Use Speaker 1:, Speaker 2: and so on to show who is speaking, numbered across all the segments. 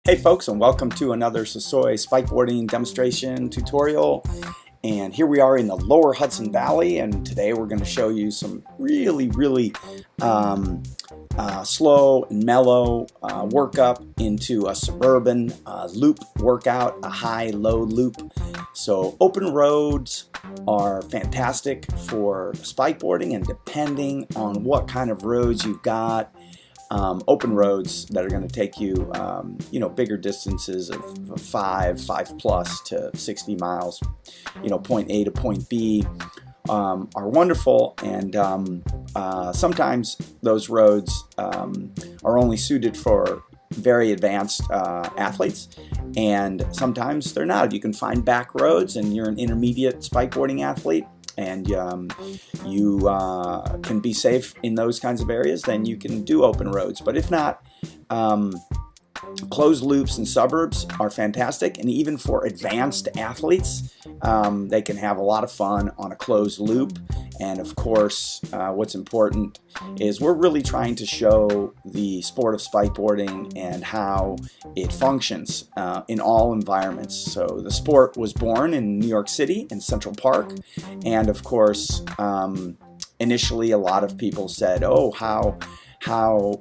Speaker 1: Hey folks, and welcome to another Sasoi spikeboarding demonstration tutorial. And here we are in the lower Hudson Valley, and today we're going to show you some really slow and mellow workup into a suburban loop workout, a high-low loop. So open roads are fantastic for spikeboarding, and depending on what kind of roads you've got, open roads that are going to take you, bigger distances of 5 plus to 60 miles, point A to point B, are wonderful. And sometimes those roads are only suited for very advanced athletes, and sometimes they're not. You can find back roads and you're an intermediate spikeboarding athlete, and you can be safe in those kinds of areas, then you can do open roads. But if not, closed loops and suburbs are fantastic, and even for advanced athletes, they can have a lot of fun on a closed loop. And of course, what's important is we're really trying to show the sport of spikeboarding and how it functions in all environments. So the sport was born in New York City in Central Park, and of course, initially a lot of people said, oh, how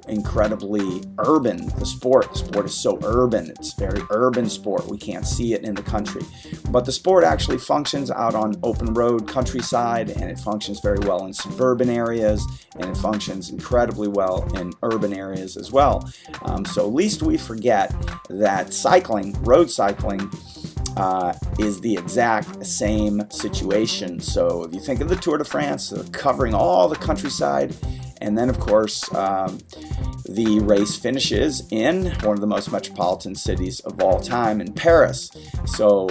Speaker 1: incredibly urban the sport is so urban. It's very urban sport. We can't see it in the country, but the sport actually functions out on open road countryside, and it functions very well in suburban areas, and it functions incredibly well in urban areas as well. So least we forget that road cycling, is the exact same situation. So if you think of the Tour de France, covering all the countryside, and then of course the race finishes in one of the most metropolitan cities of all time, in Paris. So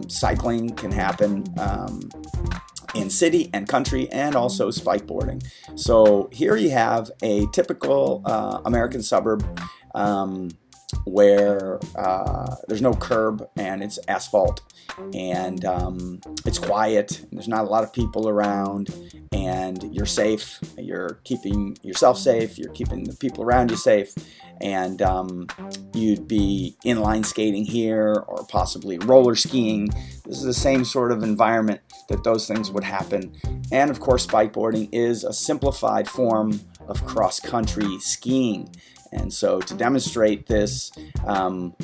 Speaker 1: cycling can happen in city and country, and also spikeboarding. So here you have a typical American suburb where there's no curb and it's asphalt, and it's quiet, and there's not a lot of people around, and you're safe. You're keeping yourself safe, you're keeping the people around you safe, and you'd be inline skating here, or possibly roller skiing. This is the same sort of environment that those things would happen. And of course, spikeboarding is a simplified form of cross-country skiing. And so to demonstrate this,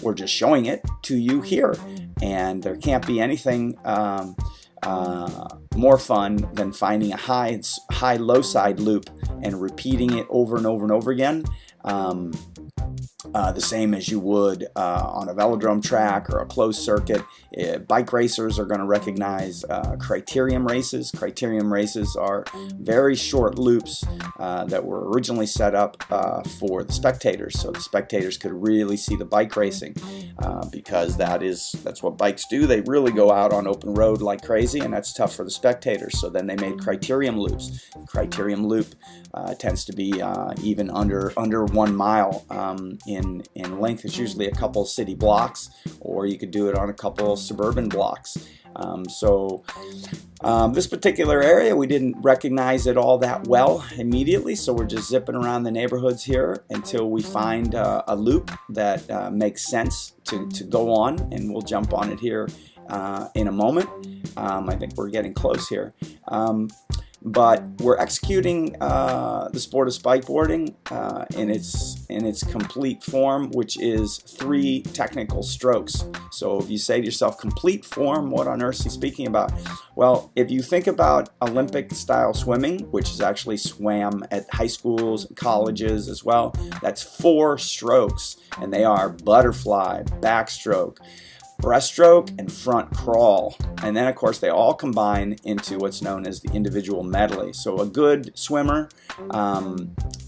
Speaker 1: we're just showing it to you here. And there can't be anything more fun than finding a high-low side loop and repeating it over and over and over again. The same as you would on a velodrome track or a closed circuit. Bike racers are going to recognize criterium races. Criterium races are very short loops that were originally set up for the spectators, so the spectators could really see the bike racing, because that's what bikes do. They really go out on open road like crazy, and that's tough for the spectators. So then they made criterium loops. Criterium loop tends to be even under 1 mile in length. It's usually a couple city blocks, or you could do it on a couple suburban blocks. So this particular area, we didn't recognize it all that well immediately, so we're just zipping around the neighborhoods here until we find a loop that makes sense to go on, and we'll jump on it here in a moment. I think we're getting close here. But we're executing the sport of spikeboarding in its complete form, which is 3 technical strokes. So if you say to yourself, complete form, what on earth is he speaking about? Well, if you think about Olympic style swimming, which is actually swam at high schools and colleges as well, that's 4 strokes, and they are butterfly, backstroke, breaststroke, and front crawl. And then of course they all combine into what's known as the individual medley. So a good swimmer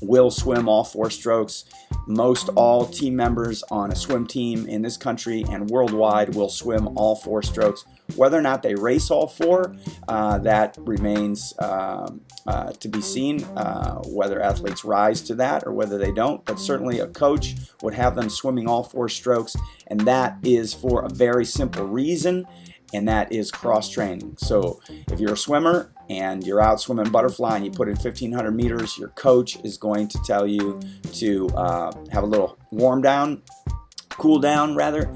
Speaker 1: will swim all 4 strokes. Most all team members on a swim team in this country and worldwide will swim all 4 strokes. Whether or not they race all 4, that remains to be seen, whether athletes rise to that or whether they don't. But certainly a coach would have them swimming all 4 strokes, and that is for a very simple reason, and that is cross-training. So if you're a swimmer and you're out swimming butterfly and you put in 1,500 meters, your coach is going to tell you to have a little warm down cool down rather,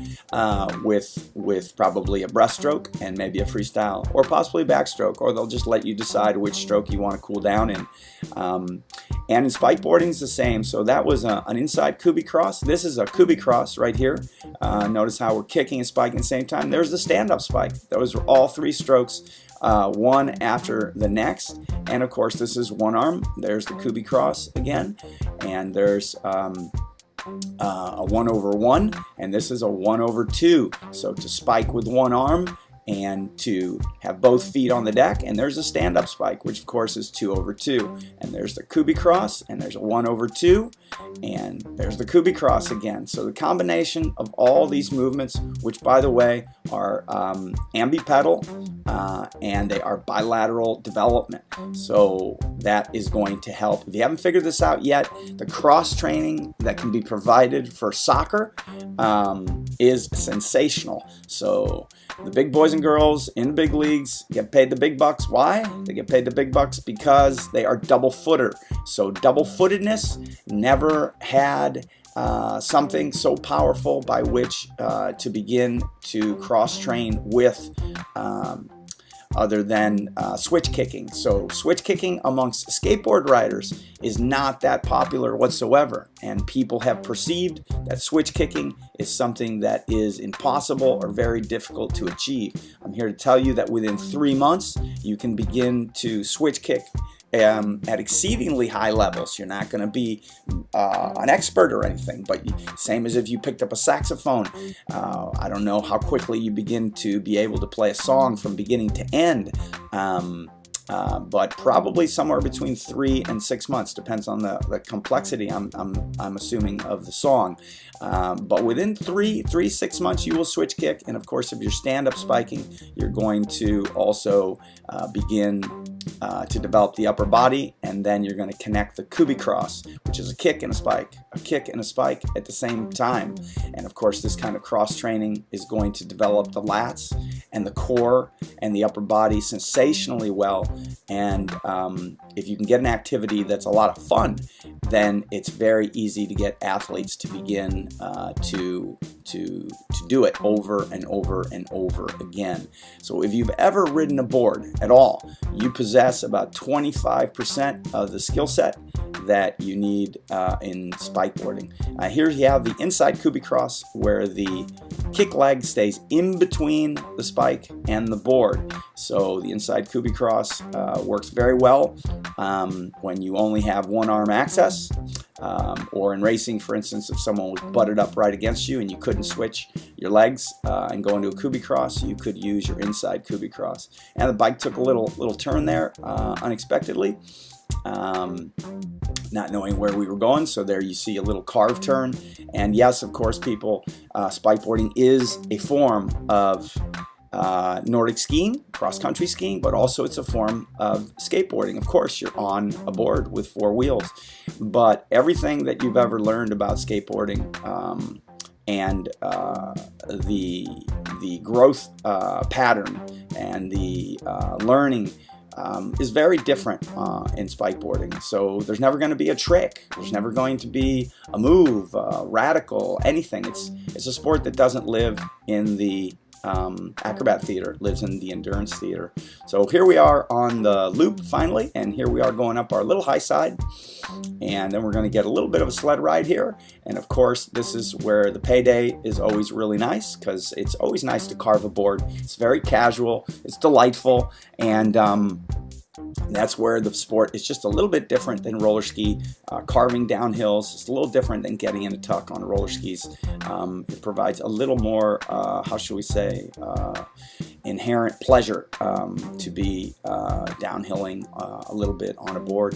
Speaker 1: with probably a breaststroke and maybe a freestyle or possibly a backstroke, or they'll just let you decide which stroke you want to cool down in. And in spikeboarding is the same. So that was an inside Kubi cross. This is a Kubi cross right here. Notice how we're kicking and spiking at the same time. There's the stand-up spike. Those are all 3 strokes, one after the next. And of course this is one arm. There's the Kubi cross again, and there's a 1/1, and this is a 1/2. So to spike with one arm and to have both feet on the deck, and there's a stand-up spike, which of course is 2/2, and there's the Kubi cross, and there's a 1/2, and there's the Kubi cross again. So the combination of all these movements, which by the way are ambipedal, and they are bilateral development, so that is going to help. If you haven't figured this out yet, the cross training that can be provided for soccer is sensational. So the big boys and girls in the big leagues get paid the big bucks. Why? They get paid the big bucks because they are double-footer. So double-footedness never had something so powerful by which to begin to cross-train with, other than switch kicking. So switch kicking amongst skateboard riders is not that popular whatsoever, and people have perceived that switch kicking is something that is impossible or very difficult to achieve. I'm here to tell you that within 3 months you can begin to switch kick at exceedingly high levels. You're not going to be an expert or anything, but same as if you picked up a saxophone. I don't know how quickly you begin to be able to play a song from beginning to end, but probably somewhere between 3 and 6 months, depends on the complexity I'm assuming of the song. But within 6 months you will switch kick, and of course if you're stand-up spiking, you're going to also begin to develop the upper body, and then you're going to connect the Kubi cross, which is a kick and a spike at the same time. And of course this kind of cross training is going to develop the lats and the core and the upper body sensationally well. And if you can get an activity that's a lot of fun, then it's very easy to get athletes to begin to do it over and over and over again. So if you've ever ridden a board at all, you possess about 25% of the skill set that you need in spikeboarding. Here you have the inside Kubi cross, where the kick leg stays in between the spike and the board. So the inside Kubi cross works very well when you only have one arm access, or in racing, for instance, if someone was butted up right against you and you couldn't switch your legs and go into a Kubi cross, you could use your inside Kubi cross. And the bike took a little turn there unexpectedly, not knowing where we were going. So there you see a little carved turn. And yes, of course, people, spikeboarding is a form of Nordic skiing, cross-country skiing, but also it's a form of skateboarding. Of course, you're on a board with 4 wheels, but everything that you've ever learned about skateboarding and the growth pattern and the learning is very different in spikeboarding. So there's never going to be a trick. There's never going to be a move, radical, anything. It's a sport that doesn't live in the acrobat theater. It lives in the endurance theater. So here we are on the loop finally, and here we are going up our little high side, and then we're going to get a little bit of a sled ride here. And of course this is where the payday is always really nice, because it's always nice to carve a board. It's very casual, it's delightful, and that's where the sport is just a little bit different than roller ski. Carving down hills is a little different than getting in a tuck on roller skis. It provides a little more, how should we say, inherent pleasure to be downhilling a little bit on a board.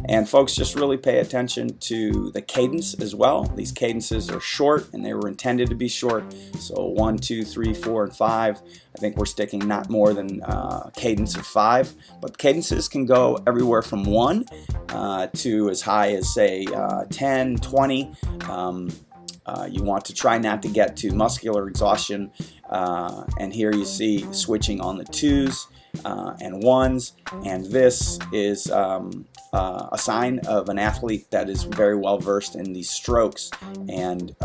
Speaker 1: And folks, just really pay attention to the cadence as well. These cadences are short, and they were intended to be short. So 1, 2, 3, 4, and 5. I think we're sticking not more than cadence of 5, but cadences can go everywhere from 1 to as high as, say, 10, 20. You want to try not to get to muscular exhaustion, and here you see switching on the 2s and 1s, and this is a sign of an athlete that is very well versed in these strokes. And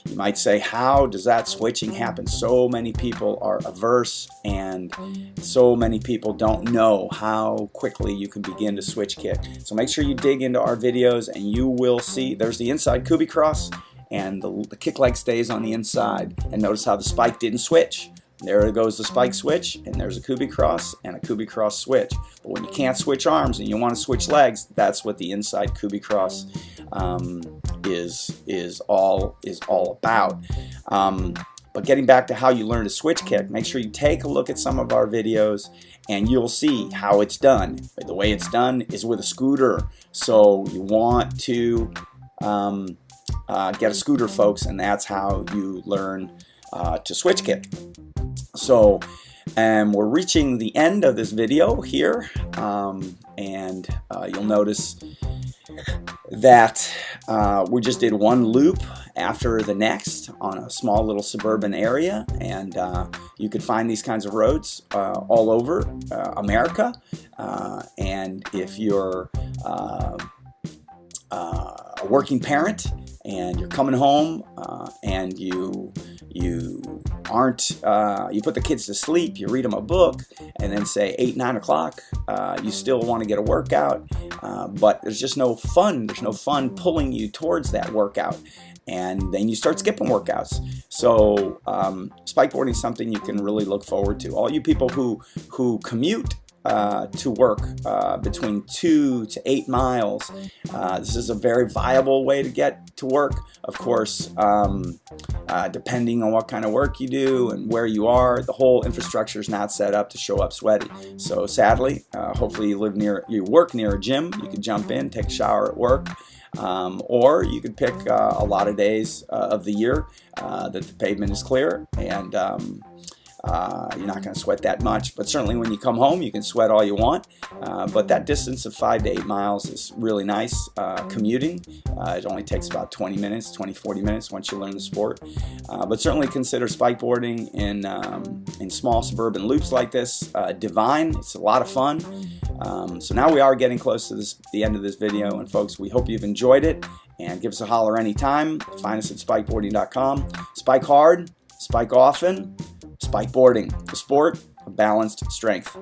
Speaker 1: You might say, how does that switching happen? So many people are averse, and so many people don't know how quickly you can begin to switch kick. So make sure you dig into our videos, and you will see there's the inside Kubi cross, and the kick leg stays on the inside. And notice how the spike didn't switch. There goes the spike switch, and there's a Kubi cross and a Kubi cross switch. But when you can't switch arms and you want to switch legs, that's what the inside Kubi cross is all about. But getting back to how you learn to switch kick, make sure you take a look at some of our videos, and you'll see how it's done. The way it's done is with a scooter. So you want to get a scooter, folks, and that's how you learn to switch kick. So we're reaching the end of this video here, and you'll notice that we just did one loop after the next on a small little suburban area, and you could find these kinds of roads all over America, and if you're a working parent and you're coming home and you aren't, you put the kids to sleep, you read them a book, and then say 8, 9 o'clock, you still want to get a workout, but there's just no fun. There's no fun pulling you towards that workout, and then you start skipping workouts. So spikeboarding is something you can really look forward to. All you people who commute to work between 2 to 8 miles. This is a very viable way to get to work. Of course, depending on what kind of work you do and where you are, the whole infrastructure is not set up to show up sweaty. So sadly, hopefully you work near a gym. You can jump in, take a shower at work. Or you could pick a lot of days of the year that the pavement is clear, and you're not going to sweat that much. But certainly when you come home, you can sweat all you want. But that distance of 5 to 8 miles is really nice commuting. It only takes about 20 minutes, 20-40 minutes once you learn the sport. But certainly consider spikeboarding in small suburban loops like this. Divine. It's a lot of fun. So now we are getting close to the end of this video, and folks, we hope you've enjoyed it, and give us a holler anytime. Find us at spikeboarding.com. Spike hard, spike often. Spikeboarding, the sport of balanced strength.